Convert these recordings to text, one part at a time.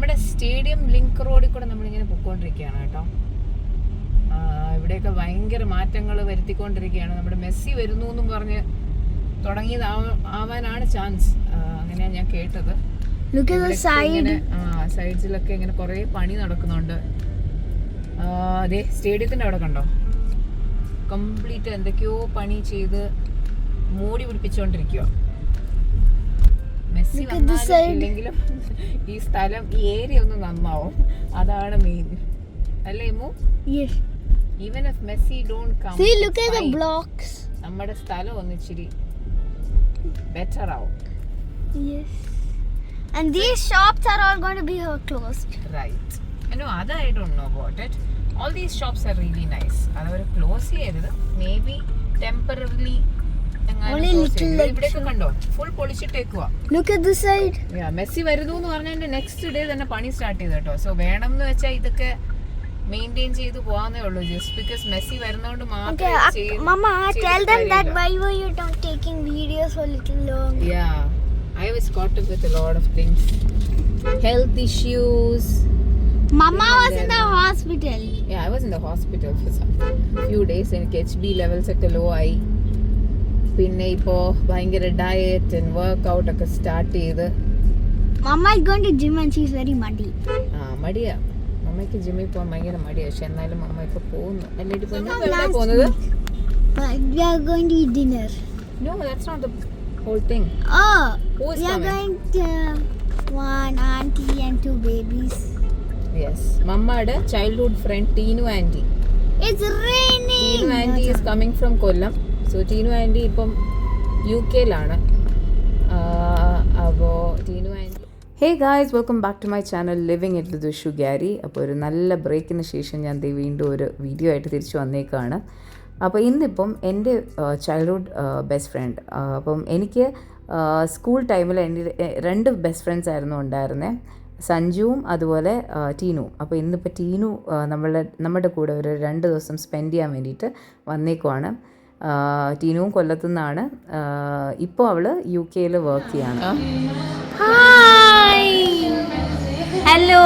നമ്മുടെ stadium link റോഡിൽ കൂടെ നമ്മളിങ്ങനെ പൊയ്ക്കൊണ്ടിരിക്കുകയാണ് കേട്ടോ. ഇവിടെയൊക്കെ ഭയങ്കര മാറ്റങ്ങൾ വരുത്തിക്കൊണ്ടിരിക്കുകയാണ്. നമ്മുടെ മെസ്സി വരുന്നു എന്നും പറഞ്ഞ് തുടങ്ങിയതാവാനാണ് ചാൻസ്. അങ്ങനെയാണ് ഞാൻ കേട്ടത്. സൈഡ്സിലൊക്കെ ഇങ്ങനെ കുറെ പണി നടക്കുന്നുണ്ട്. അതെ, സ്റ്റേഡിയത്തിന്റെ അവിടെ കണ്ടോ, കംപ്ലീറ്റ് എന്തൊക്കെയോ പണി ചെയ്ത് മൂടി പിടിപ്പിച്ചുകൊണ്ടിരിക്കുക. മെസ്സി വന്നാലും ഈ സ്ഥലം, ഈ ഏരിയ ഒന്ന് നന്നാവും, അതാണ് മെയിൻ അല്ലേ ഇമു? Even if Messi don't come, see, look at the blocks. നമ്മുടെ സ്ഥലം ഒന്ന് ഇച്ചിരി ബെറ്റർ ആവും. Yes. And these shops are all going to be closed. Right. No, other I don't know about it. All these shops are really nice. They close ചെയ്യരുത്. Maybe temporarily. Only little. ഇവിടെയൊക്കെ കണ്ടോ, full പൊളിച്ചിട്ടേക്കുവാ. Look at this side. Yeah, Messi വരുന്നു എന്ന് പറഞ്ഞതിന്റെ next day തന്നെ പണി start ചെയ്തു കേട്ടോ. സോ വേണം എന്ന് വെച്ചാൽ ഇതൊക്കെ മെയിൻറ്റെയിൻ ചെയ്ത് പോവാന്നേ ഉള്ളൂ. ജസ്റ്റ് ബിക്കോസ് മെസ്സി വരുന്നോണ്ട് മാത്രം. Mama, tell them that why were you not taking videos for little long? Yeah, I was caught up with a lot of things, health issues. Mama was in the hospital. Yeah, I was in the hospital for some few days. എനിക്ക് HB levels ഒക്കെ low ആയി. പിന്നെ ഇപ്പോ ഭയങ്കര diet and workout ഒക്കെ start ചെയ്ത്. Mama is going to gym and she is very muddy. മടിയാ അമ്മയ്ക്ക് ജിമ്മിൽ പോകാൻ ഭയങ്കര മടിയാ. പക്ഷെ എന്നാലും അമ്മ ഇപ്പൊ പോകുന്നു. അല്ലേ പോകുന്നത്? We are going to eat dinner. No, that's not the whole thing. Oh, who's we are coming? going to one auntie and two babies. Yes, Mammade childhood friend Teenu auntie. It's raining. Teenu auntie is coming from Kollam. So Teenu auntie ഇപ്പം UK ലാണ്. അപ്പോൾ Teenu auntie. Hey guys, welcome back to my channel Living It with Ushu Gary. അപ്പോൾ ഒരു നല്ല ബ്രേക്കിന് ശേഷം ഞാൻ വീണ്ടും ഒരു വീഡിയോ ആയിട്ട് തിരിച്ചു വന്നേക്കാണ്. അപ്പോൾ ഇന്നിപ്പം എൻ്റെ ചൈൽഡ്ഹുഡ് ബെസ്റ്റ് ഫ്രണ്ട്, അപ്പം എനിക്ക് സ്കൂൾ ടൈമിൽ എൻ്റെ രണ്ട് ബെസ്റ്റ് ഫ്രണ്ട്സ് ആയിരുന്നു ഉണ്ടായിരുന്നത്, സഞ്ജുവും അതുപോലെ ടീനുവും. അപ്പോൾ ഇന്നിപ്പോൾ ടീനു നമ്മുടെ കൂടെ ഒരു 2 ദിവസം സ്പെൻഡ് ചെയ്യാൻ വേണ്ടിയിട്ട് വന്നേക്കുവാണ്. ടീനുവും കൊല്ലത്തു നിന്നാണ്. ഇപ്പോൾ അവൾ UK വർക്ക് ചെയ്യാണ്. ഹലോ,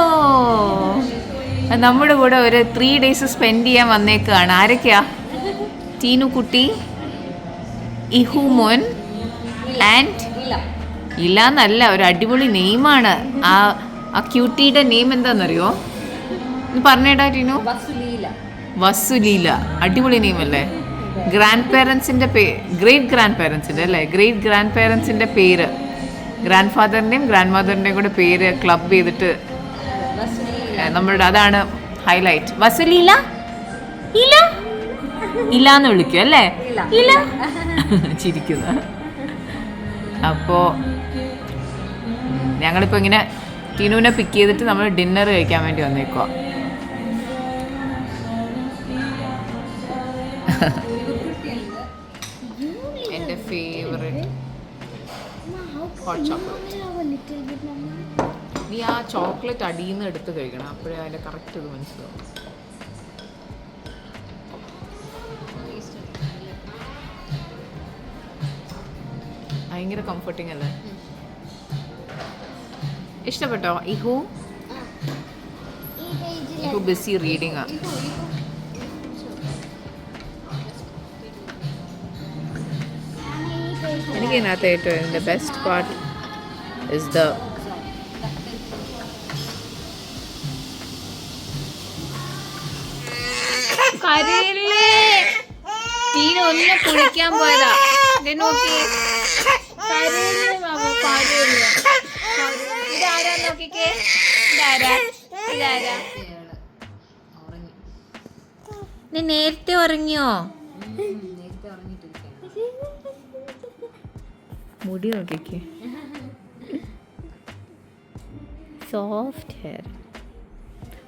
നമ്മുടെ കൂടെ ഒരു 3 days സ്പെൻഡ് ചെയ്യാൻ വന്നേക്കാണ്. ആരൊക്കെയാ? ടീനു കുട്ടി, ഇഹു മോൻ ആൻഡ് ഇല്ല എന്നല്ല, ഒരു അടിപൊളി നെയിമാണ്. ആ ക്യൂട്ടിയുടെ നെയിം എന്താണെന്നറിയോ? പറഞ്ഞേടാ ടീനു. വസുലീല. അടിപൊളി നെയിം അല്ലേ? ഗ്രാൻഡ് പേരൻസിൻ്റെ ഗ്രേറ്റ് ഗ്രാൻഡ് പേരൻസിൻ്റെ അല്ലേ? ഗ്രേറ്റ് ഗ്രാൻഡ് പേരൻസിൻ്റെ പേര്, ഗ്രാൻഡ് ഫാദറിൻ്റെയും ഗ്രാൻഡ് മദറിൻ്റെയും കൂടെ പേര് ക്ലബ് ചെയ്തിട്ട് നമ്മളുടെ അതാണ് ഹൈലൈറ്റ്. വസുലീല ഇല്ല ഇല്ലാന്ന് വിളിക്കും അല്ലേ? ഇല്ല ചിരിക്കുന്നു. അപ്പോൾ ഞങ്ങളിപ്പോൾ ഇങ്ങനെ ടീനുവിനെ പിക്ക് ചെയ്തിട്ട് നമ്മൾ ഡിന്നർ കഴിക്കാൻ വേണ്ടി വന്നേക്കുക. എൻ്റെ ഫേവറേറ്റ് ഹോട്ട് ചോക്ലേറ്റ്. നീ ആ ചോക്ലേറ്റ് അടിയിൽ നിന്ന് എടുത്ത് കഴിക്കണം, അപ്പോഴേ അതിൻ്റെ കറക്റ്റ് ഇത് മനസ്സിലാവും. ഭയങ്കര കംഫർട്ടിങ് അല്ലേ? ഇഷ്ടപ്പെട്ടോ? ഇഹു ബിസി റീഡിങ് ആ. എനിക്ക് ഇതിനകത്ത് ഏറ്റവും എൻ്റെ ബെസ്റ്റ് പാർട്ട് ഇസ് ദ കരയില്ലേ? ടീന ഒന്ന് കുളിക്കാൻ പോയതാ. നോക്കി ഇതാരാ നോക്കിക്കേ, ഇതാരാ ഇതാരാ? നീ നേരത്തെ ഉറങ്ങിയോ? മുടി നോക്കിക്കേ, സോഫ്റ്റ് ഹെയർ.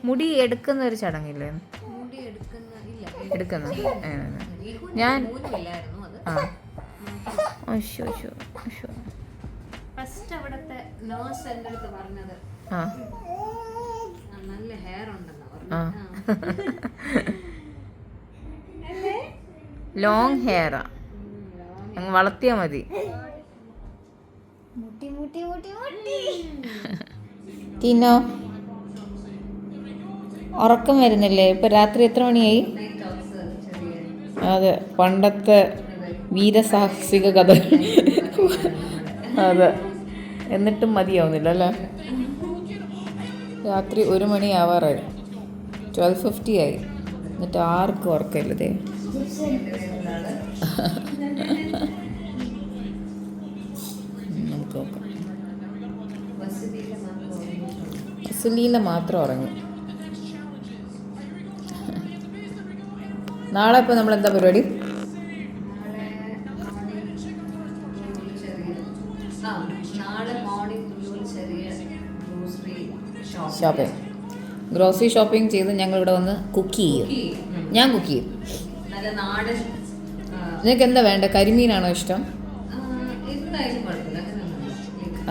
മുടി എടുക്കുന്ന ഒരു ചടങ്ങില്ലേ? എടുക്കുന്ന ഞാൻ ഫസ്റ്റ് അവിടുത്തെ നേഴ്സ് എൻ്റെ അടുത്ത് പറഞ്ഞത് നല്ല ഹെയർ ഉണ്ടെന്നാ. ലോങ് ഹെയറാ, അങ്ങ് വളർത്തിയാ മതി. ടീനോ ഉറക്കം വരുന്നില്ലേ? ഇപ്പം രാത്രി എത്ര മണിയായി? അതെ, പണ്ടത്തെ വീരസാഹസിക കഥ. അതെ, എന്നിട്ടും മതിയാവുന്നില്ല അല്ലേ? രാത്രി 1 മണിയാവാറായി, 12:50 ആയി, എന്നിട്ട് ആർക്കും ഉറക്കമില്ലതേ. നമുക്ക് നോക്കാം. വസുലീല മാത്രം ഉറങ്ങി. നാളെ ഇപ്പോൾ നമ്മൾ എന്താ പരിപാടി? ഷോപ്പിംഗ്, ഗ്രോസറി ഷോപ്പിംഗ് ചെയ്ത് ഞങ്ങൾ ഇവിടെ വന്ന് കുക്ക് ചെയ്യും. ഞാൻ കുക്ക് ചെയ്യും. നിനക്ക് എന്താ വേണ്ട? കരിമീനാണോ ഇഷ്ടം?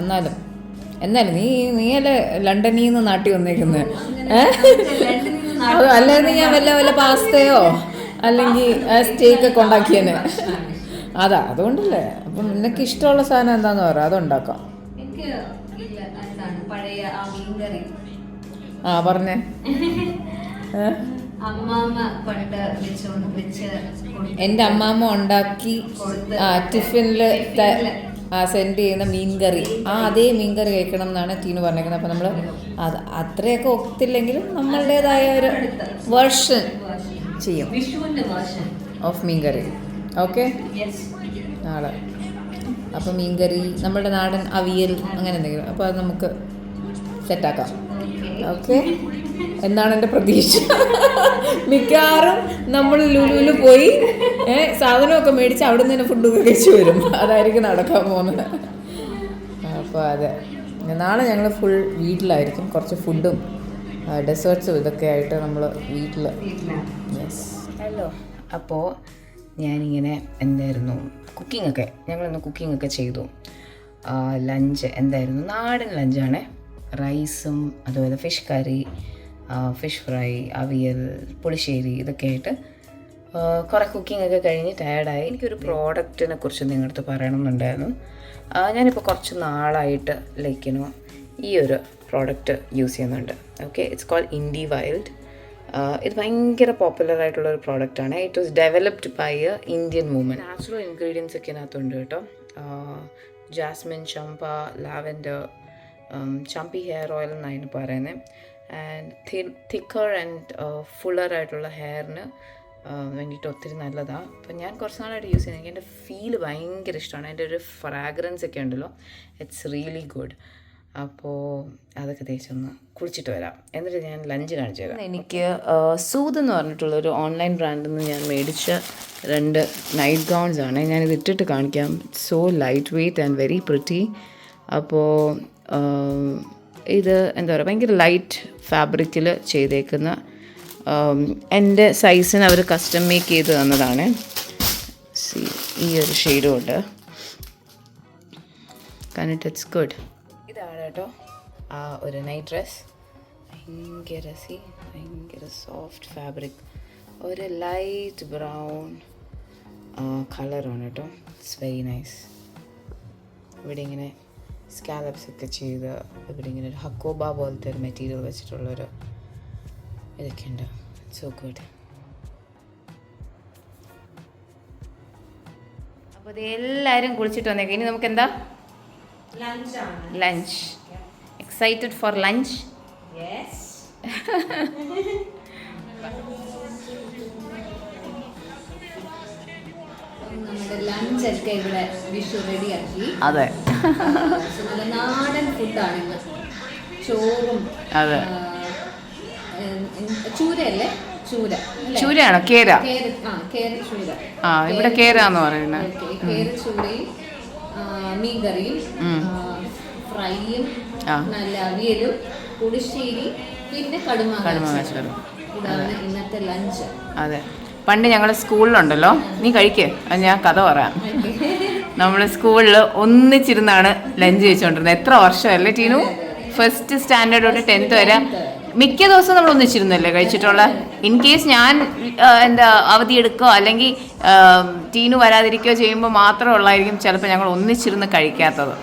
എന്നാലും നീയല്ലേ ലണ്ടനിൽ നിന്ന് നാട്ടി വന്നേക്കുന്നത്. അല്ലായിരുന്നു ഞാൻ വല്ല പാസ്തയോ അല്ലെങ്കിൽ സ്റ്റേക്കൊക്കെ ഉണ്ടാക്കിയേനെ. അതുകൊണ്ടല്ലേ. അപ്പം നിനക്ക് ഇഷ്ടമുള്ള സാധനം എന്താന്ന് പറയാം, അതുണ്ടാക്കാം. പറഞ്ഞേ. എൻ്റെ അമ്മാമ്മ ഉണ്ടാക്കി ടിഫിനിൽ സെൻഡ് ചെയ്യുന്ന മീൻകറി, അതേ മീൻകറി കഴിക്കണം എന്നാണ് ടീനു പറഞ്ഞേക്കുന്നത്. അപ്പം നമ്മൾ അത്രയൊക്കെ ഒത്തില്ലെങ്കിലും നമ്മളുടേതായ ഒരു വേർഷൻ ചെയ്യും ഓഫ് മീൻകറി. ഓക്കെ, നാളെ അപ്പം മീൻകറി, നമ്മളുടെ നാടൻ അവിയൽ, അങ്ങനെ എന്തെങ്കിലും. അപ്പോൾ അത് നമുക്ക് സെറ്റാക്കാം. ഓക്കെ, എന്നാണ് എൻ്റെ പ്രതീക്ഷ. മിക്കവാറും നമ്മൾ ലുലുവിൽ പോയി സാധനമൊക്കെ മേടിച്ച് അവിടെ നിന്ന് തന്നെ ഫുഡൊക്കെ കഴിച്ച് വരും. അതായിരിക്കും നടക്കാൻ പോകുന്നത്. അപ്പോൾ അതെ, നാളെ ഞങ്ങൾ ഫുൾ വീട്ടിലായിരിക്കും. കുറച്ച് ഫുഡും ഡെസേർട്ട്സും ഇതൊക്കെ ആയിട്ട് നമ്മൾ വീട്ടിൽ. Yes, hello. അപ്പോൾ ഞാനിങ്ങനെ എന്തായിരുന്നു കുക്കിങ്ങൊക്കെ, ഞങ്ങളിന്ന് കുക്കിങ്ങൊക്കെ ചെയ്തു. ലഞ്ച് എന്തായിരുന്നു? നാടൻ ലഞ്ചാണ്. റൈസും അതുപോലെ fish curry, fish fry, avial, pulissery, ഇതൊക്കെ ആയിട്ട് കുറേ കുക്കിങ്ങൊക്കെ കഴിഞ്ഞ് ടയർഡായി. എനിക്കൊരു പ്രോഡക്റ്റിനെ കുറിച്ച് നിങ്ങളുടെ അടുത്ത് പറയണമെന്നുണ്ടായിരുന്നു. ഞാനിപ്പോൾ കുറച്ച് നാളായിട്ട് ഈ ഒരു പ്രോഡക്റ്റ് യൂസ് ചെയ്യുന്നുണ്ട്. Okay, it's called Indie Wild. ഇത് ഭയങ്കര പോപ്പുലറായിട്ടുള്ളൊരു പ്രോഡക്റ്റാണ്. It was developed by a Indian woman. Natural ingredients ഒക്കെ ഇതിനകത്തുണ്ട് കേട്ടോ. Jasmine, champa, lavender, champi hair oil എന്നാണ് അതിന് പറയുന്നത്. ആൻഡ് തിക്കർ ആൻഡ് ഫുള്ളറായിട്ടുള്ള ഹെയറിന് വേണ്ടിയിട്ട് ഒത്തിരി നല്ലതാണ്. അപ്പം ഞാൻ കുറച്ച് നാളായിട്ട് യൂസ് ചെയ്യുന്നത്. എനിക്ക് എൻ്റെ ഫീൽ ഭയങ്കര ഇഷ്ടമാണ്. അതിൻ്റെ ഒരു ഫ്രാഗ്രൻസ് ഒക്കെ ഉണ്ടല്ലോ, ഇറ്റ്സ് റിയലി ഗുഡ്. അപ്പോൾ അതൊക്കെ തേച്ചൊന്ന് കുളിച്ചിട്ട് വരാം, എന്നിട്ട് ഞാൻ ലഞ്ച് കാണിച്ചു തരാം. എനിക്ക് സൂത് എന്ന് പറഞ്ഞിട്ടുള്ളൊരു ഓൺലൈൻ ബ്രാൻഡിൽ നിന്ന് ഞാൻ മേടിച്ച 2 നൈറ്റ് ഗൗൺസ് ആണ്. ഞാനിത് ഇട്ടിട്ട് കാണിക്കാം. So light weight and very pretty. അപ്പോൾ ഇത് എന്താ പറയുക, ഭയങ്കര ലൈറ്റ് ഫാബ്രിക്കിൽ ചെയ്തേക്കുന്ന, എൻ്റെ സൈസിന് അവർ കസ്റ്റം മേക്ക് ചെയ്ത് തന്നതാണ്. ഈ ഒരു ഷെയ്ഡും ഉണ്ട്. കണ്ടിട്ട് ഇറ്റ്സ് ഗുഡ്. ഇതാണ് കേട്ടോ ആ ഒരു നൈറ്റ് ഡ്രസ്. ഭയങ്കര സോഫ്റ്റ് ഫാബ്രിക്, ഒരു ലൈറ്റ് ബ്രൗൺ കളറാണ് കേട്ടോ. It's very nice. ഇവിടെ ഇങ്ങനെ സ്കാലപ്സ് ഒക്കെ ചെയ്ത്, ഇവിടെ ഇങ്ങനെ ഒരു ഹക്കോബ പോലത്തെ ഒരു മെറ്റീരിയൽ വെച്ചിട്ടുള്ളൊരു ഇതൊക്കെ ഉണ്ട്. So good. അപ്പോൾ ഇത് എല്ലാവരും കുളിച്ചിട്ട് വന്നേക്കാം. ഇനി നമുക്ക് എന്താ lunch. Excited for lunch? Yes. നമ്മുടെ ലഞ്ചൊക്കെ ഇവിടെ വിഷു റെഡിയാക്കി. അതെ, നല്ല നാടൻ ഫുഡാണ്. ചോറും ചൂരയല്ലേ? ചൂരയാണോ? കേര. ചൂര. ഇവിടെ കേരാന്ന് പറയുന്നത്. കേര ചൂരയും മീൻകറിയും ഫ്രൈയും നല്ല അവിയലും പുളിശ്ശേരി പിന്നെ കടുമാങ്ങ. ഇതാണ് ഇന്നത്തെ ലഞ്ച്. അതെ, പണ്ട് ഞങ്ങൾ സ്കൂളിലുണ്ടല്ലോ, നീ കഴിക്കേ, അത് ഞാൻ കഥ പറയാം. നമ്മൾ സ്കൂളിൽ ഒന്നിച്ചിരുന്നാണ് ലഞ്ച് കഴിച്ചുകൊണ്ടിരുന്നത്. എത്ര വർഷമല്ലേ ടീനു? ഫസ്റ്റ് സ്റ്റാൻഡേർഡ് തൊട്ട് 10th വരെ മിക്ക ദിവസവും നമ്മൾ ഒന്നിച്ചിരുന്നല്ലേ കഴിച്ചിട്ടുള്ള. ഇൻ കേസ് ഞാൻ അവധിയെടുക്കുകയോ അല്ലെങ്കിൽ ടീനു വരാതിരിക്കുകയോ ചെയ്യുമ്പോൾ മാത്രമേ ഉള്ളായിരിക്കും ചിലപ്പോൾ ഞങ്ങൾ ഒന്നിച്ചിരുന്ന് കഴിക്കാത്തത്.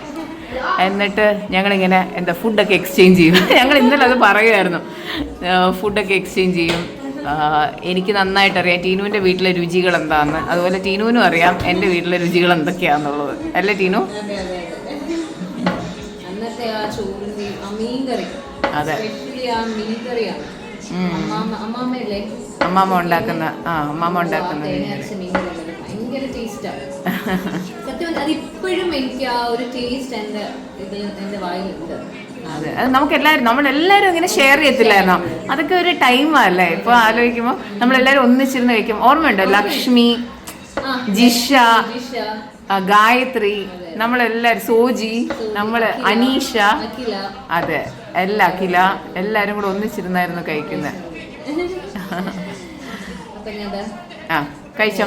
എന്നിട്ട് ഞങ്ങളിങ്ങനെ എന്താ ഫുഡൊക്കെ എക്സ്ചേഞ്ച് ചെയ്യും. ഞങ്ങൾ ഇന്നലെ അത് പറയുമായിരുന്നു, ഫുഡൊക്കെ എക്സ്ചേഞ്ച് ചെയ്യും. എനിക്ക് നന്നായിട്ടറിയാം ടീനുവിൻ്റെ വീട്ടിലെ രുചികൾ എന്താണെന്ന്, അതുപോലെ ടീനുവിനും അറിയാം എൻ്റെ വീട്ടിലെ രുചികൾ എന്തൊക്കെയാണെന്നുള്ളത്. അല്ലേ ടീനു? അന്നത്തെ ആ ചോറിന്റെയും ആ മീൻകറി, അതെ, ആ മീൻകറിയാണ് അമ്മാമ്മയല്ലേ അമ്മാമ്മ ഉണ്ടാക്കുന്ന തേങ്ങ അരച്ച മീൻകറി ഭയങ്കര ടേസ്റ്റാണ്. സത്യം അതിപ്പോഴും എനിക്ക് ആ ഒരു ടേസ്റ്റ് എൻ്റെ വായിലുണ്ട്. അതെ, അത് നമ്മളെല്ലാവരും ഇങ്ങനെ ഷെയർ ചെയ്യത്തില്ലായിരുന്നോ? അതൊക്കെ ഒരു ടൈമല്ലേ. ഇപ്പോൾ ആലോചിക്കുമ്പോൾ നമ്മളെല്ലാവരും ഒന്നിച്ചിരുന്ന് കഴിക്കും. ഓർമ്മയുണ്ടോ? ലക്ഷ്മി, ജിഷ, ഗായത്രി, നമ്മളെല്ലാവരും, സോജി, നമ്മൾ അനീഷ, അതെ, അഖില, എല്ലാവരും കൂടെ ഒന്നിച്ചിരുന്നായിരുന്നു കഴിക്കുന്നത്. ആ കഴിച്ചോ?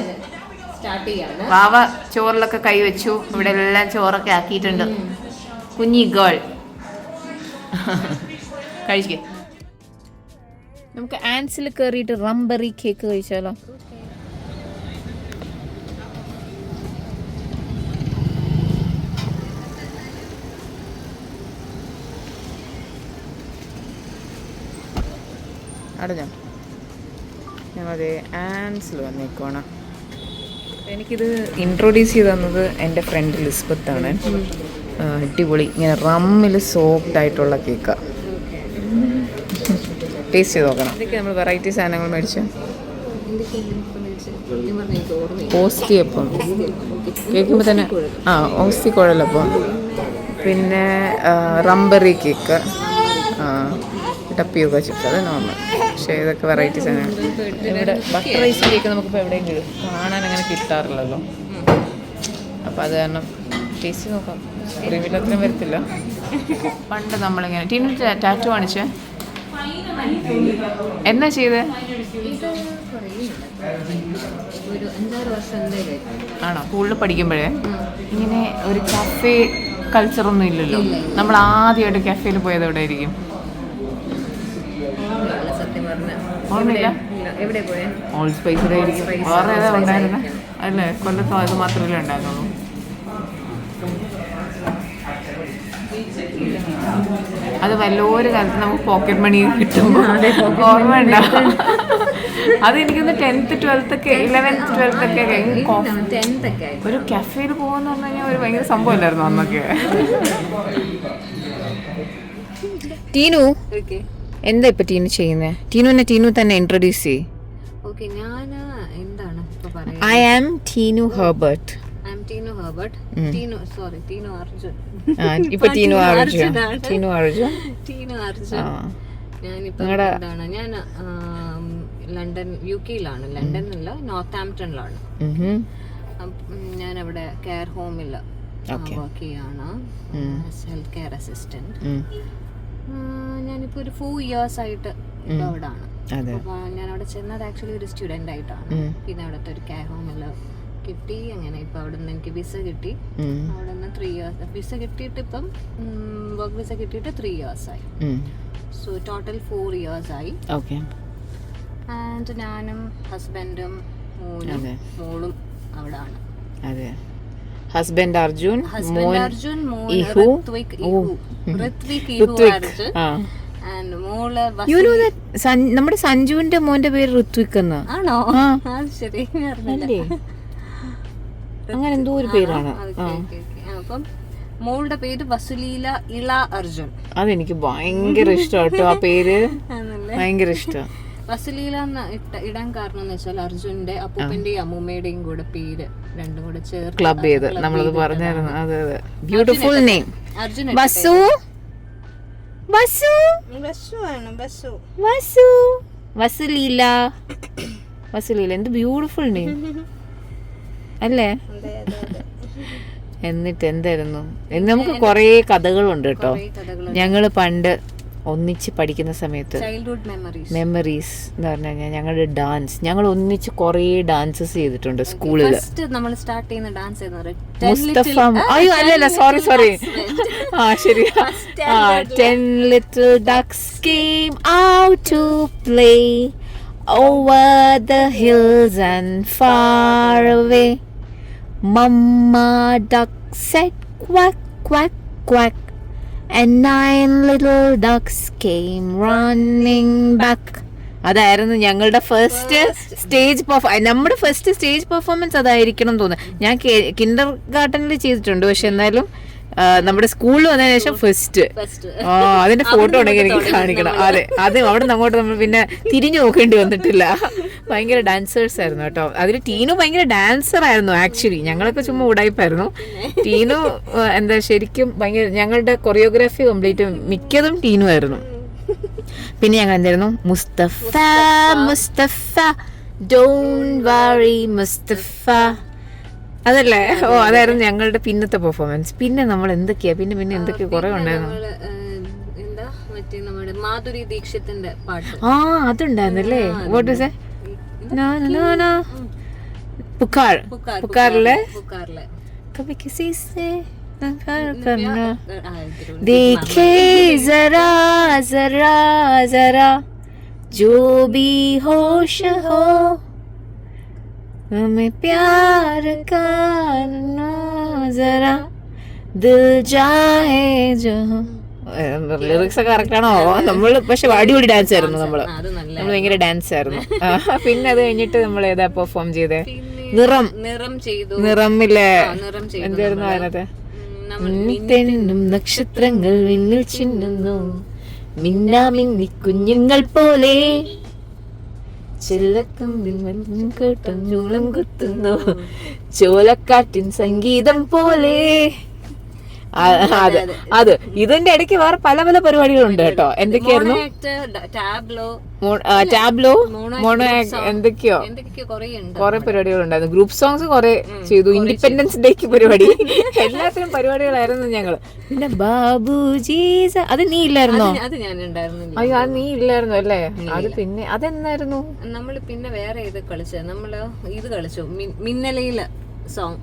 വാവ ചോറിലൊക്കെ കൈവച്ചു. ഇവിടെ എല്ലാം ചോറൊക്കെ ആക്കിയിട്ടുണ്ട്. കുഞ്ഞി ഗേൾ കഴിക്കേ. നമുക്ക് ആൻസിൽ കയറിയിട്ട് റംബറി കേക്ക് കഴിച്ചാലോ? അടഞ്ഞോ? ഞങ്ങളത് ആൻസിൽ വന്നേക്കോണ. എനിക്കിത് ഇൻട്രൊഡ്യൂസ് ചെയ്ത് തന്നത് എൻ്റെ ഫ്രണ്ട് ലിസ്ബത്താണ്. അടിപൊളി, ഇങ്ങനെ റമ്മിൽ സോഫ്റ്റ് ആയിട്ടുള്ള കേക്കാണ്. ടേസ്റ്റ് ചെയ്ത് നോക്കണം. ഇതൊക്കെ നമ്മൾ വെറൈറ്റി സാധനങ്ങൾ മേടിച്ച ഓസ്റ്റിയപ്പം കേൾക്കുമ്പോൾ തന്നെ ഓസ്റ്റി കുഴലപ്പം, പിന്നെ റംബറി കേക്ക്, ടപ്പിയൊക്കെ ചിപ്സ്, അത് നോർമൽ. പക്ഷേ ഇതൊക്കെ വെറൈറ്റി സാധനങ്ങൾ. ഇവിടെ ബട്ടർ റൈസ് കേക്ക് നമുക്കിപ്പോൾ എവിടെയെങ്കിലും കാണാൻ അങ്ങനെ കിട്ടാറില്ലല്ലോ. അപ്പോൾ അത് കാരണം ടേസ്റ്റ് നോക്കാം. ക്രീമിൽ അത്രയും വരത്തില്ല. പണ്ട് നമ്മളിങ്ങനെ ടീമിൽ ടാറ്റു കാണിച്ചേ എന്നാ ചെയ്തേ? ആണോ? സ്കൂളിൽ പഠിക്കുമ്പോഴേ ഇങ്ങനെ ഒരു കഫേ കൾച്ചറൊന്നും ഇല്ലല്ലോ. നമ്മൾ ആദ്യമായിട്ട് കഫേയിൽ പോയത് എവിടെ ആയിരിക്കും? ഓർമ്മയില്ല? ഓൾ സ്പൈസിലായിരിക്കും. വേറെ ഏതാ ഉണ്ടായിരുന്നത്? അല്ലേ, കൊല്ലത്തോ അത് മാത്രമല്ലേ ഉണ്ടായിരുന്നുള്ളൂ. അത് വല്ലൊരു കാലത്ത് നമുക്ക് പോക്കറ്റ് മണി കിട്ടുമ്പോൾ ഓർമ്മ ഉണ്ടാവും. അതെനിക്കൊന്ന് 10th 12th ഒക്കെ 11th 12th ഒക്കെ ഒരു കഫേയിൽ പോകുമെന്ന് പറഞ്ഞു കഴിഞ്ഞാൽ ഒരു ഭയങ്കര സംഭവമല്ലായിരുന്നു അന്നൊക്കെ. ടീനു എന്താ ഇപ്പൊ ടീനു ചെയ്യുന്നത്? ടീനു തന്നെ ഇൻട്രൊഡ്യൂസ് ചെയ്യ്. I am Teenu Herbert. ഇപ്പൊ ടീനു അർജുൻ. ഞാൻ ലണ്ടൻ UK-ലാണ്. ലണ്ടനില്ല, നോർത്ത് ആംപ്ടണിലാണ്. ഞാൻ അവിടെ കെയർ ഹോമിൽ വർക്ക് ചെയ്യാണ്, ഹെൽത്ത് കെയർ അസിസ്റ്റന്റ്. ഞാനിപ്പോ ഒരു 4 years ആയിട്ട് ഇപ്പൊ അവിടെ ആണ്. ഞാൻ അവിടെ ചെന്നത് ആക്ച്വലി ഒരു സ്റ്റുഡന്റ് ആയിട്ടാണ്. പിന്നെ അവിടുത്തെ ഒരു കെയർ ഹോമിൽ കിട്ടി. അങ്ങനെ ഇപ്പൊ അവിടെ നിന്ന് എനിക്ക് വിസ കിട്ടി. അവിടെ നിന്ന് 3 years വിസ കിട്ടിയിട്ട് ഇപ്പം വർക്ക് വിസ കിട്ടിയിട്ട് 3 years ആയി. സോ ടോട്ടൽ 4 years ആയി. ആൻഡ് ഞാനും ഹസ്ബൻഡും മോളും അവിടെ ആണ്. ഹസ്ബൻഡ് അർജുൻ, നമ്മുടെ സഞ്ജുവിന്റെ മോന്റെ പേര് ഋത്വിക് എന്നാ. ആണോ? ശരി, അങ്ങനെ എന്തോ ഒരു പേരാണ്. അപ്പം മോളുടെ പേര് വസുലീല ഇള അർജുൻ. അതെനിക്ക് ഭയങ്കര ഇഷ്ടം ആ പേര്, ഭയങ്കര ഇഷ്ടം. വസുലീല ഇടാൻ കാരണം എന്ന് വെച്ചാൽ അർജുന്റെ അപ്പൂപ്പന്റെയും അമ്മൂമ്മയുടെയും കൂടെ പേര് രണ്ടും കൂടെ ചേർത്ത് ക്ലബ് ചെയ്ത് നമ്മളത് പറഞ്ഞായിരുന്നു. അതെ, ബ്യൂട്ടിഫുൾ നെയിം. വസു വസുലീല എന്ത് ബ്യൂട്ടിഫുൾ നെയിം അല്ലേ? എന്നിട്ട് എന്തായിരുന്നു, നമുക്ക് കുറേ കഥകളുണ്ട് കേട്ടോ. ഞങ്ങള് പണ്ട് ഒന്നിച്ച് പഠിക്കുന്ന സമയത്ത് മെമ്മറീസ് എന്ന് പറഞ്ഞു കഴിഞ്ഞാൽ ഞങ്ങളുടെ ഡാൻസ്, ഞങ്ങൾ ഒന്നിച്ച് കുറേ ഡാൻസസ് ചെയ്തിട്ടുണ്ട് സ്കൂളിൽ. മുസ്തഫ, അയ്യോ അല്ലല്ല, സോറി ശരിയാ. 10 little ducks came out to play over the hills and far away. Mama duck said quack quack quack and 9 little ducks came running back. അതായിരുന്നു ഞങ്ങളുടെ ഫസ്റ്റ് സ്റ്റേജ് നമ്മുടെ ഫസ്റ്റ് സ്റ്റേജ് പെർഫോമൻസ് അതായിരിക്കണം തോന്നുന്നു. ഞാൻ കിൻഡർ ഗാർഡനിൽ ചെയ്തിട്ടുണ്ട്, പക്ഷെ എന്നാലും നമ്മുടെ സ്കൂളിൽ വന്നതിന് ശേഷം ഫസ്റ്റ്. അതിന്റെ ഫോട്ടോ ഉണ്ടെങ്കിൽ എനിക്ക് കാണിക്കണം. അതെ, അത് അവിടെ നിന്ന് അങ്ങോട്ട് നമ്മൾ പിന്നെ തിരിഞ്ഞു നോക്കേണ്ടി വന്നിട്ടില്ല. ഭയങ്കര ഡാൻസേഴ്സ് ആയിരുന്നു കേട്ടോ. അതിൽ ടീനു ഭയങ്കര ഡാൻസർ ആയിരുന്നു ആക്ച്വലി. ഞങ്ങളൊക്കെ ചുമ്മാ ഉടായിപ്പായിരുന്നു. ടീനു എന്താ ശരിക്കും ഭയങ്കര ഞങ്ങളുടെ കൊറിയോഗ്രാഫി കംപ്ലീറ്റ് മിക്കതും ടീനു ആയിരുന്നു. പിന്നെ ഞങ്ങൾ എന്തായിരുന്നു, മുസ്തഫ മുസ്തഫ ഡോണ്ട് വറി മുസ്തഫ, അതല്ലേ? അതായിരുന്നു ഞങ്ങളുടെ പിന്നത്തെ പെർഫോമൻസ്. പിന്നെ നമ്മൾ എന്തൊക്കെയാ പിന്നെ എന്തൊക്കെയാ കുറെ ഉണ്ടായിരുന്നു. എന്താ മറ്റേ നമ്മുടെ മാധുരി ദീക്ഷിത്തിന്റെ പാട്ട് അതുണ്ടായിരുന്നല്ലേ? വാട്ട് വാസ് പുക്കാർ പുക്കാറിലെ കബി കിസി സേ देखे जरा जरा जरा जो भी होश हो हमें प्यार करना जरा दिल जाए जो. ലിറിക്സ് ഒക്കെ കറക്റ്റ് ആണോ? നമ്മള് പക്ഷെ അടിപൊളി ഡാൻസ് ആയിരുന്നു. നമ്മള് ഭയങ്കര ഡാൻസ് ആയിരുന്നു. പിന്നെ അത് കഴിഞ്ഞിട്ട് നമ്മൾ ഏതാ പെർഫോം ചെയ്തേ? നിറമില്ലേ? എന്തായിരുന്നു അതിനകത്ത്? തെന്നും നക്ഷത്രങ്ങൾ വിണ്ണിൽ ചിന്നുന്നു മിന്നാമിന്നി കുഞ്ഞുങ്ങൾ പോലെ ചെല്ലക്കമ്പിൽ ഞൂളം കുത്തുന്നു ചോലക്കാറ്റിൻ സംഗീതം പോലെ. അത് ഇതിന്റെ ഇടയ്ക്ക് വേറെ പല പല പരിപാടികളുണ്ട് കേട്ടോ. എന്തൊക്കെയായിരുന്നു? ടാബ്ലോ, മോണോ, എന്തൊക്കെയോ കുറെ പരിപാടികളുണ്ടായിരുന്നു. ഗ്രൂപ്പ് സോങ്സ് കുറെ ചെയ്തു. ഇൻഡിപെൻഡൻസ് ഡേക്ക് പരിപാടി, എല്ലാത്തിനും പരിപാടികളായിരുന്നു ഞങ്ങള്. പിന്നെ ബാബുജി, അത് നീ ഇല്ലായിരുന്നോ? അയ്യോ, അത് നീ ഇല്ലായിരുന്നു അല്ലേ? അത് പിന്നെ അതെന്നായിരുന്നു? നമ്മള് പിന്നെ വേറെ ഇത് കളിച്ചത്, നമ്മള് ഇത് കളിച്ചു മിന്നലയില് സോങ്.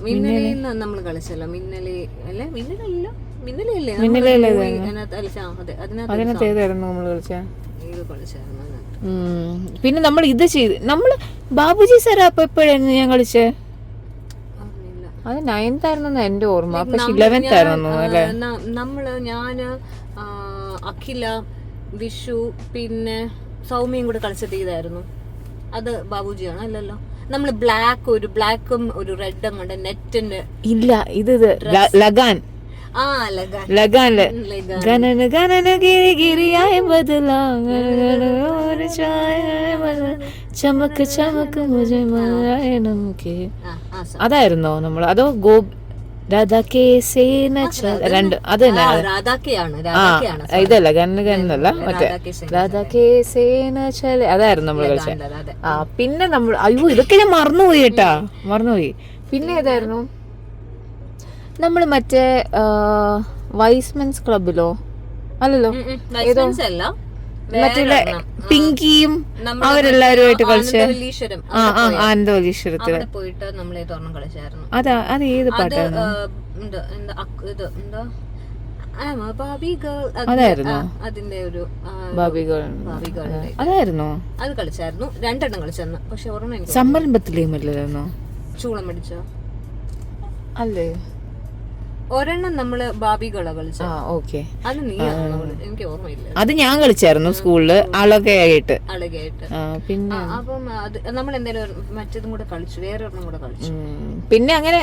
മിന്നലയിൽ നമ്മൾ കളിച്ചല്ലോ. മിന്നലേ അല്ലേ? മിന്നലല്ലോ, മിന്നലല്ലേ? പിന്നെ നമ്മൾ ഇത് ചെയ്ത് നമ്മള് ബാബുജി സാർ അപ്പൊ എപ്പോഴായിരുന്നു ഞാൻ കളിച്ചേ? അത് 9th ആയിരുന്നു എന്റെ ഓർമ്മ. പക്ഷെ 11th ആയിരുന്നു അല്ലേ? ഞാന് അഖില, വിഷു, പിന്നെ സൗമ്യയും കൂടെ കളിച്ചത് ഇതായിരുന്നു. അത് ബാബുജിയാണ് അല്ലല്ലോ? നമ്മള് ബ്ലാക്കും ഒരു റെഡും കൊണ്ട് നെറ്റിന്റെ. ഇല്ല, ഇത് ലഗാൻ. ലഗാനില് ഗനന ഗനന ഗിരി ഗിരിയായ ബദലാ ചമക്ക് ചമക്ക് മുझे മലയാളം കേ, അതായിരുന്നോ നമ്മൾ? അതോ രണ്ട് അത് തന്നെ? ഇതല്ല ഗന്ന ഗന്നല്ല, മറ്റേ രാധാ കേ സേന ചല, അതായിരുന്നു നമ്മൾ കളിച്ചത്. പിന്നെ നമ്മൾ അയ്യോ ഇതൊക്കെ ഞാൻ മറന്നുപോയി കേട്ടാ, മറന്നുപോയി. പിന്നെ ഏതായിരുന്നു? നമ്മള് മറ്റേ വൈസ്മെൻസ് ക്ലബിലോ അല്ലല്ലോ, ഏതോ മറ്റേ പിങ്കിയും അവരെല്ലാരുമായിട്ട് കളിച്ച് ആനന്ദവല്ലീശ്വരത്തില് അതാ. അത് ഏത് പാട്ടായിരുന്നു? അതായിരുന്നോ? അതിന്റെ ഒരു ബാബി ഗേൾ അതായിരുന്നോ? അത് കളിച്ചായിരുന്നു. 2 എണ്ണം കളിച്ചായിരുന്നു. പക്ഷെ ഓർമ്മ സംരംഭത്തിലേയും അല്ലായിരുന്നോ? ചൂളം പിടിച്ചോ? അല്ലേ, ഒരെണ്ണം നമ്മള് ബാബികള കളിച്ചു. അത് നീ, എനിക്ക് ഓർമ്മയില്ല. അത് ഞാൻ കളിച്ചായിരുന്നു സ്കൂളില് അളകെ ആയിട്ട്. പിന്നെ അപ്പം നമ്മൾ എന്തായാലും മറ്റേതും കൂടെ കളിച്ചു, വേറെ ഒരെണ്ണം കൂടെ കളിച്ചു. പിന്നെ അങ്ങനെ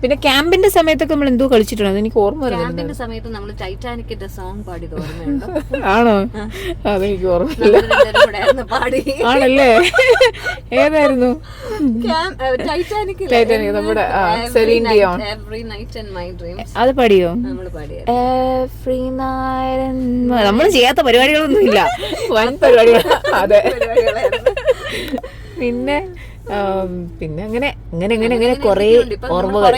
പിന്നെ ക്യാമ്പിന്റെ സമയത്തൊക്കെ നമ്മൾ എന്തോ കളിച്ചിട്ടുണ്ടോ? എനിക്ക് ഓർമ്മ വരുന്നത് ക്യാമ്പിന്റെ സമയത്ത് നമ്മൾ ടൈറ്റാനിക്കിന്റെ സോങ് പാടിയത് ഓർമ്മയുണ്ടോ? ആണോ? അതെനിക്ക് ഓർമ്മയില്ല. ആണല്ലേ? ഏതായിരുന്നു? ടൈറ്റാനിക് നമ്മുടെ സെലീൻ ഡിയോൺ. അത് പാടിയോ? നമ്മൾ ചെയ്യാത്ത പരിപാടികളൊന്നും ഇല്ല, വൻ പരിപാടികൾ. അതെ. പിന്നെ അങ്ങനെ കുറെ ഓർമ്മകൾ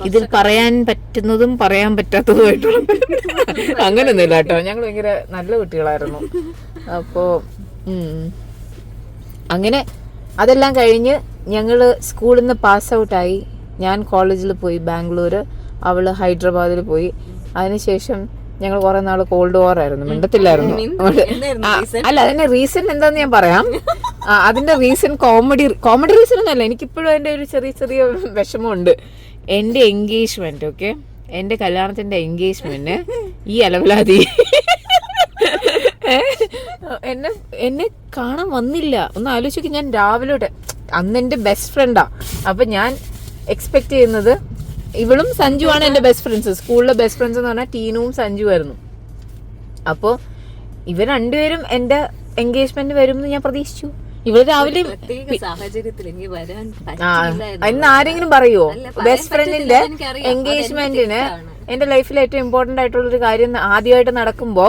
ഇതിൽ പറയാൻ പറ്റുന്നതും പറയാൻ പറ്റാത്തതുമായിട്ടുള്ള അങ്ങനെയൊന്നുമില്ല കേട്ടോ. ഞങ്ങൾ ഭയങ്കര നല്ല കുട്ടികളായിരുന്നു. അപ്പോ അങ്ങനെ അതെല്ലാം കഴിഞ്ഞ് ഞങ്ങള് സ്കൂളിൽ നിന്ന് പാസ് ഔട്ടായി. ഞാൻ കോളേജിൽ പോയി ബാംഗ്ലൂർ, അവള് ഹൈദരാബാദിൽ പോയി. അതിനുശേഷം ഞങ്ങൾ കുറെ നാള് കോൾഡ് വാർ ആയിരുന്നു, മിണ്ടത്തില്ലായിരുന്നു. അല്ല, അതിന്റെ റീസൺ എന്താന്ന് ഞാൻ പറയാം. അതിന്റെ റീസൺ കോമഡി റീസൺ ഒന്നും അല്ല. എനിക്കിപ്പോഴും അതിന്റെ ഒരു ചെറിയ വിഷമമുണ്ട്. എൻ്റെ എൻഗേജ്മെന്റ്, ഓക്കെ, എൻ്റെ കല്യാണത്തിന്റെ എൻഗേജ്മെന്റ് ഈ അലവലാതി എന്നെ കാണാൻ വന്നില്ല. ഒന്ന് ആലോചിക്ക്, ഞാൻ രാവിലെ അന്ന് എൻ്റെ ബെസ്റ്റ് ഫ്രണ്ടാ. അപ്പൊ ഞാൻ എക്സ്പെക്ട് ചെയ്യുന്നത്, ഇവളും സഞ്ജുവാണ് എൻ്റെ ബെസ്റ്റ് ഫ്രണ്ട്സ്, സ്കൂളിലെ ബെസ്റ്റ് ഫ്രണ്ട്സ് എന്ന് പറഞ്ഞാൽ ടീനുവും സഞ്ജു ആയിരുന്നു. അപ്പോൾ ഇവർ രണ്ടുപേരും എൻ്റെ എൻഗേജ്മെന്റ് വരും എന്ന് ഞാൻ പ്രതീക്ഷിച്ചു. ഇവള് രാവിലെ ഇന്ന് ആരെങ്കിലും പറയുമോ ബെസ്റ്റ് ഫ്രണ്ടിന്റെ എൻഗേജ്മെന്റിന് എന്റെ ലൈഫിൽ ഏറ്റവും ഇമ്പോർട്ടന്റ് ആയിട്ടുള്ളൊരു കാര്യം ആദ്യമായിട്ട് നടക്കുമ്പോ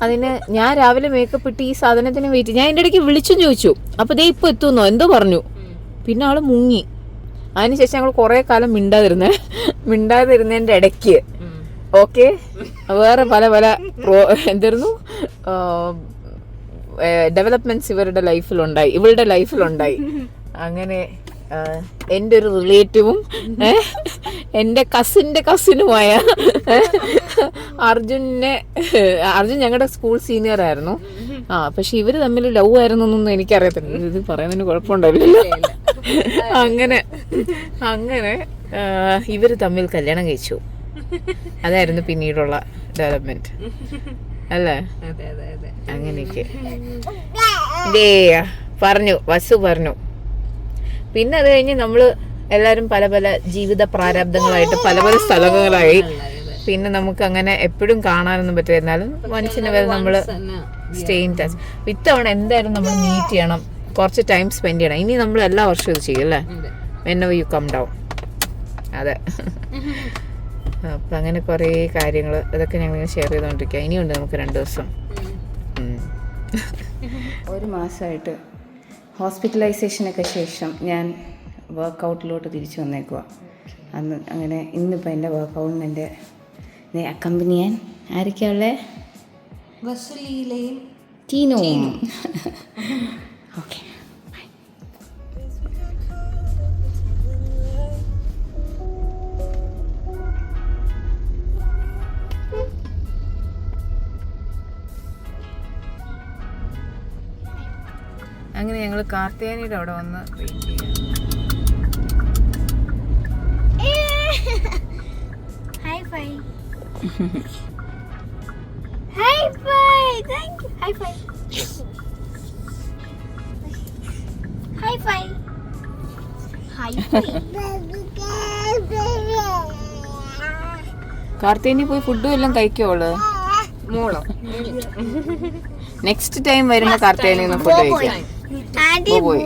അതിന് ഞാൻ രാവിലെ മേക്കപ്പ് ഇട്ട് ഈ സാധനത്തിന് വെയിറ്റ്, ഞാൻ എൻ്റെ ഇടയ്ക്ക് വിളിച്ചും ചോദിച്ചു. അപ്പൊ ദേ ഇപ്പൊ എത്തുന്നോ എന്തോ പറഞ്ഞു. പിന്നെ ആള് മുങ്ങി. അതിനുശേഷം ഞങ്ങൾ കുറെ കാലം മിണ്ടാതിരുന്നതിന്റെ ഇടയ്ക്ക് ഓക്കെ വേറെ പല എന്തായിരുന്നു ഡെവലപ്മെന്റ്സ് ഇവരുടെ ലൈഫിലുണ്ടായി, ഇവളുടെ ലൈഫിലുണ്ടായി. അങ്ങനെ എൻ്റെ ഒരു റിലേറ്റീവും എൻ്റെ കസിനുമായ അർജുൻ ഞങ്ങളുടെ സ്കൂൾ സീനിയർ ആയിരുന്നു. പക്ഷെ ഇവര് തമ്മിൽ ലവ് ആയിരുന്നൊന്നും എനിക്കറിയത്തില്ല. ഇത് പറയുന്നതിന് കുഴപ്പമുണ്ടാവില്ലല്ലോ. അങ്ങനെ ഇവര് തമ്മിൽ കല്യാണം കഴിച്ചു. അതായിരുന്നു പിന്നീടുള്ള ഡെവലപ്മെന്റ് അല്ലേ? അങ്ങനെയൊക്കെ പറഞ്ഞു, വസു പറഞ്ഞു. പിന്നെ അത് കഴിഞ്ഞ് നമ്മള് എല്ലാരും പല പല ജീവിത പ്രാരാബ്ദങ്ങളായിട്ട് പല പല സ്ഥലങ്ങളായി. പിന്നെ നമുക്ക് അങ്ങനെ എപ്പോഴും കാണാനൊന്നും പറ്റില്ല. എന്നാലും മനസ്സിന് വരെ നമ്മള് സ്റ്റേ ഇൻ ടച്ച്. ഇത്തവണ എന്തായാലും നമ്മൾ മീറ്റ് ചെയ്യണം, കുറച്ച് ടൈം സ്പെൻഡ് ചെയ്യണം. ഇനി നമ്മൾ എല്ലാ വർഷവും ഇത് ചെയ്യും അല്ലേ, whenever you come down. അതെ. അപ്പം അങ്ങനെ കുറേ കാര്യങ്ങൾ അതൊക്കെ ഞങ്ങളിങ്ങനെ ഷെയർ ചെയ്തുകൊണ്ടിരിക്കുക. ഇനിയുണ്ട് നമുക്ക് 2 ദിവസം. 1 മാസമായിട്ട് ഹോസ്പിറ്റലൈസേഷനൊക്കെ ശേഷം ഞാൻ വർക്കൗട്ടിലോട്ട് തിരിച്ചു വന്നേക്കുക. അന്ന് അങ്ങനെ ഇന്നിപ്പോൾ എൻ്റെ വർക്കൗട്ടിന് എൻ്റെ അക്കമ്പനി ചെയ്യാൻ ആരൊക്കെയാ ഉള്ളത്? ടീനോയും. ഓക്കെ. അങ്ങനെ ഞങ്ങൾ കാർത്തിയാനിയുടെ അവിടെ വന്ന് വെയിറ്റ് ചെയ്യാം. High five. High five. Thank you. High five. High five. High five. Karthiyani പോയി ഫുഡും എല്ലാം കഴിക്കോള് മോളോ? നെക്സ്റ്റ് ടൈം വരുമ്പോ കാർത്തിയാനി ഫുഡ് കഴിക്കാം. പോയി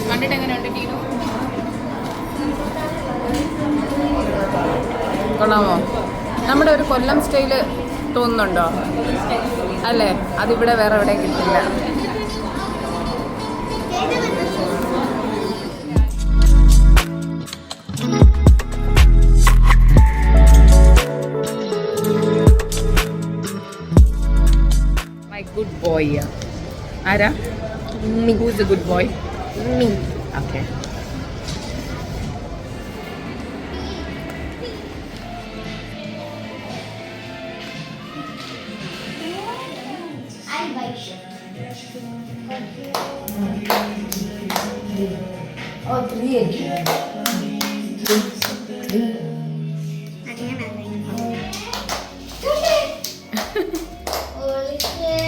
കണ്ടിട്ട് എങ്ങനെയുണ്ട് ടീനു? കൊള്ളാമോ? നമ്മുടെ ഒരു കൊല്ലം സ്റ്റൈല് തോന്നുന്നുണ്ടോ? അല്ലേ? അതിവിടെ വേറെ എവിടെയും കിട്ടില്ല. മൈ ഗുഡ് ബോയ് ആരാ? Whose A good boy? Me. Okay. I buy shit. Oh, 3 again. 3. Again. Holy shit.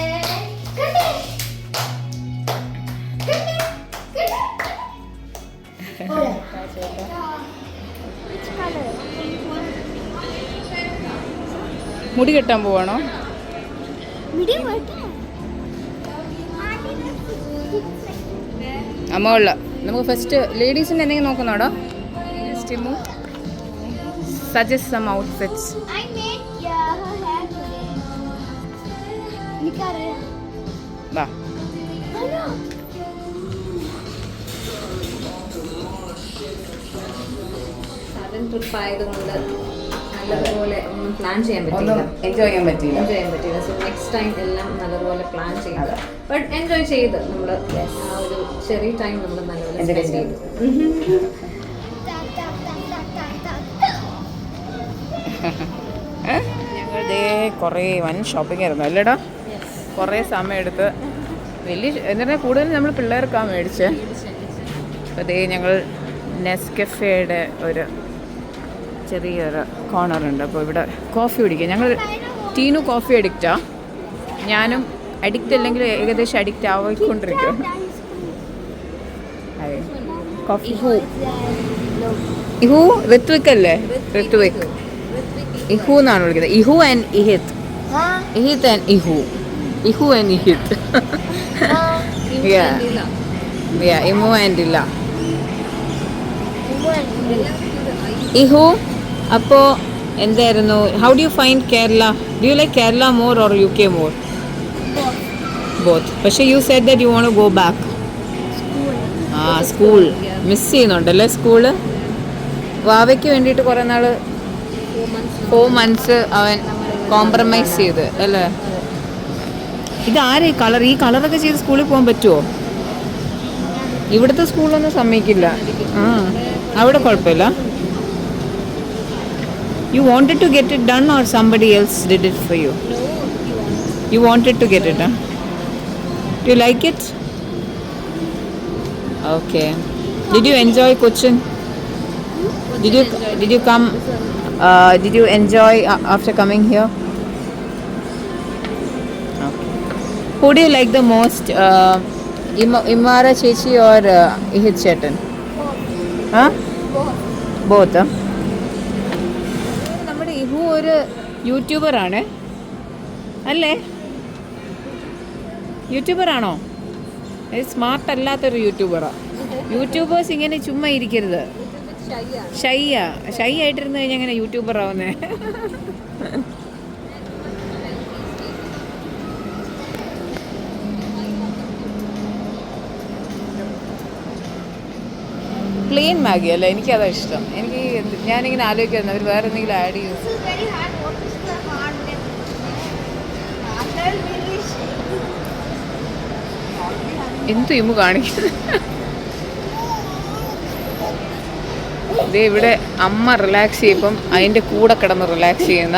മുടി കെട്ടാൻ പോവാണോ? അമ്മ ഉള്ള നമുക്ക് ഫസ്റ്റ് ലേഡീസിന് എന്തെങ്കിലും നോക്കുന്നോടോ? Suggest some outfits. വാ. ട്രിപ്പ് ആയതുകൊണ്ട് നല്ലതുപോലെ ഒന്നും പ്ലാൻ ചെയ്യാൻ പറ്റില്ല, എൻജോയ് ചെയ്യാൻ പറ്റിയില്ല. സോ നെക്സ്റ്റ് ടൈം എല്ലാം നല്ലതുപോലെ പ്ലാൻ ചെയ്ത് ബട്ട് എൻജോയ് ചെയ്ത് നമ്മൾ ആ ഒരു ചെറിയ ടൈം നമ്മൾ നല്ലപോലെ സ്പെൻഡ് ചെയ്തു. ഞങ്ങൾ കുറേ വൻ ഷോപ്പിംഗ് ആയിരുന്നു അല്ലേടാ. കുറേ സമയം എടുത്ത് വലിയ എന്താ കൂടുതൽ നമ്മൾ പിള്ളേർക്കാണ് മേടിച്ചത്. അപ്പോൾ ഞങ്ങൾ നെസ്കഫേയുടെ ഒരു ചെറിയൊരു കോർണറുണ്ട്. അപ്പോൾ ഇവിടെ കോഫി കുടിക്കുക. ഞങ്ങൾ ടീനു കോഫി അഡിക്റ്റാ. ഞാനും അഡിക്റ്റ് അല്ലെങ്കിൽ ഏകദേശം അഡിക്റ്റ് ആയിക്കൊണ്ടിരിക്കും. അതെ കോഫി. ഇഹു ഋത്വിക് അല്ലേ? ഋത്വിക് ഇഹു എന്നാണ് വിളിക്കുന്നത്. Ihu and Ihith. Ihith and Ihu. Ihu and Ihith. Imu and ഇല്ല. ഇഹു. അപ്പോൾ എന്തായിരുന്നു, how do you find Kerala? Do you like Kerala more or UK more? Both. പക്ഷേ you said that you want to go back. School miss ചെയ്യുന്നുണ്ടല്ലേ സ്കൂള്? വാവയ്ക്ക് വേണ്ടിയിട്ട് കുറേ നാൾ 4 months അവൻ കോംപ്രമൈസ് ചെയ്ത് അല്ലേ? ഇതാരെ കളർ? ഈ കളറൊക്കെ ചെയ്ത് സ്കൂളിൽ പോകാൻ പറ്റുമോ? ഇവിടുത്തെ സ്കൂളൊന്നും സമ്മതിക്കില്ല. അവിടെ കുഴപ്പമില്ല. You wanted to get it done or somebody else did it for you? You wanted to get it done. Do you like it? Okay. Did you enjoy Cochin? Did you come? Did you enjoy after coming here? Okay. Who do you like the most? Imara Chechi or Ihit Chetan? Huh? Both. നമ്മുടെ ഇഹു ഒരു യൂട്യൂബറാണ് അല്ലേ? യൂട്യൂബറാണോ? Smart അല്ലാത്തൊരു യൂട്യൂബറാണ്. YouTubers ഇങ്ങനെ ചുമ്മാ ഇരിക്കരുത്. Shy ആയിട്ടിരുന്ന് കഴിഞ്ഞാൽ എങ്ങനെ YouTuber ആവുന്നേ? പ്ലെയിൻ മാഗി അല്ലേ? എനിക്കതാ ഇഷ്ടം. ഞാനിങ്ങനെ ആലോചിക്കായിരുന്നു അവർ വേറെ എന്തെങ്കിലും ആഡ് ചെയ്യും. എന്തു ഇമ്മു കാണിക്കുന്നു? ഇതേ ഇവിടെ അമ്മ റിലാക്സ് ചെയ്യുമ്പം അതിൻ്റെ കൂടെ കിടന്ന് റിലാക്സ് ചെയ്യുന്ന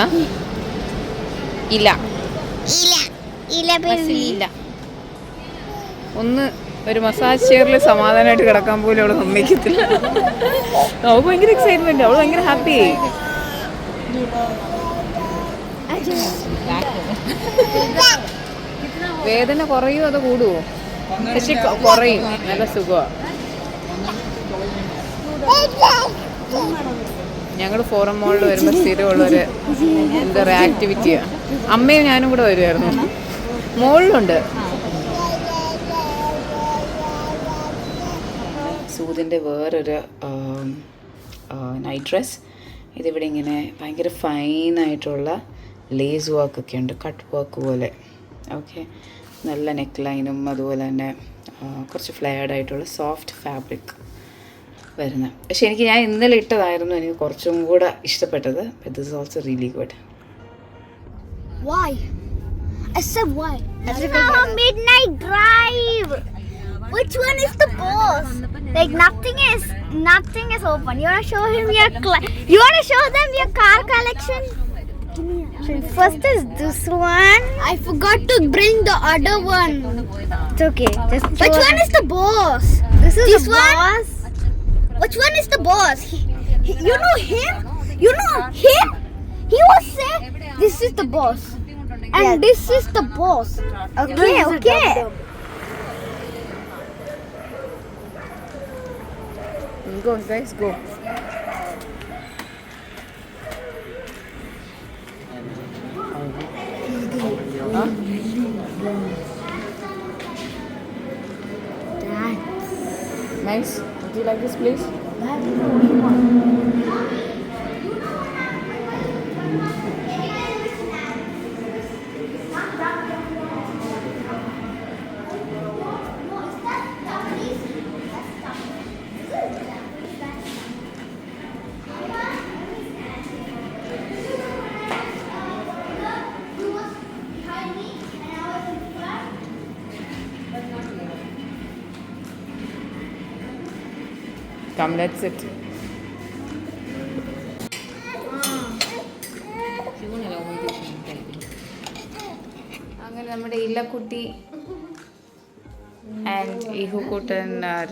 ഇല്ല. ഒന്ന് ഒരു മസാജ് ചെയറിൽ സമാധാനമായിട്ട് കിടക്കാൻ പോലും അവൾ സമ്മതിക്കത്തില്ല. അവൾ ഭയങ്കര എക്സൈറ്റ്മെന്റ്, അവൾ ഭയങ്കര ഹാപ്പി ആയി. വേദന കുറയുമോ അത് കൂടുവോ? പക്ഷെ കുറയും, നല്ല സുഖമാണ്. ഞങ്ങൾ ഫോറം മോളിൽ വരുമ്പോൾ സ്ഥിരമുള്ളൊരു എന്താ പറയുക ആക്ടിവിറ്റിയാണ്. അമ്മയും ഞാനും കൂടെ വരുമായിരുന്നു. മോളിലുണ്ട് സൂതിൻ്റെ വേറൊരു നൈറ്റ് ഡ്രസ്. ഇതിവിടെ ഇങ്ങനെ ഭയങ്കര ഫൈനായിട്ടുള്ള ലേസ് വർക്കൊക്കെ ഉണ്ട്, കട്ട് വർക്ക് പോലെ. ഓക്കെ, നല്ല നെക്ക് ലൈനും അതുപോലെ തന്നെ കുറച്ച് ഫ്ലെയർഡ് ആയിട്ടുള്ള സോഫ്റ്റ് ഫാബ്രിക് വരുന്ന. പക്ഷെ ഞാൻ ഇന്നലെ ഇട്ടതായിരുന്നു എനിക്ക് കുറച്ചും കൂടെ ഇഷ്ടപ്പെട്ടത്. This is also really good. Why? I said why? Midnight drive. Which one is the boss? Like nothing is open. You wanna show him you wanna show them your car collection? First is this one. I forgot to bring the other one. It's okay. Which one is the boss? This is the boss. Which one is the boss? You know him? You know him? He was saying this is the boss. And this is the boss. Okay. Go guys, go. Nice. Do you like this place? Come, let's sit. അങ്ങനെ നമ്മുടെ ഇല്ലക്കുട്ടി and Ihukutan are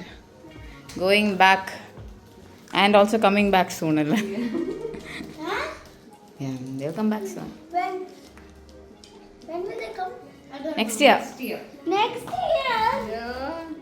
going back and also coming back soon. Yeah, they'll come back soon. When will they come? Next year. Next year.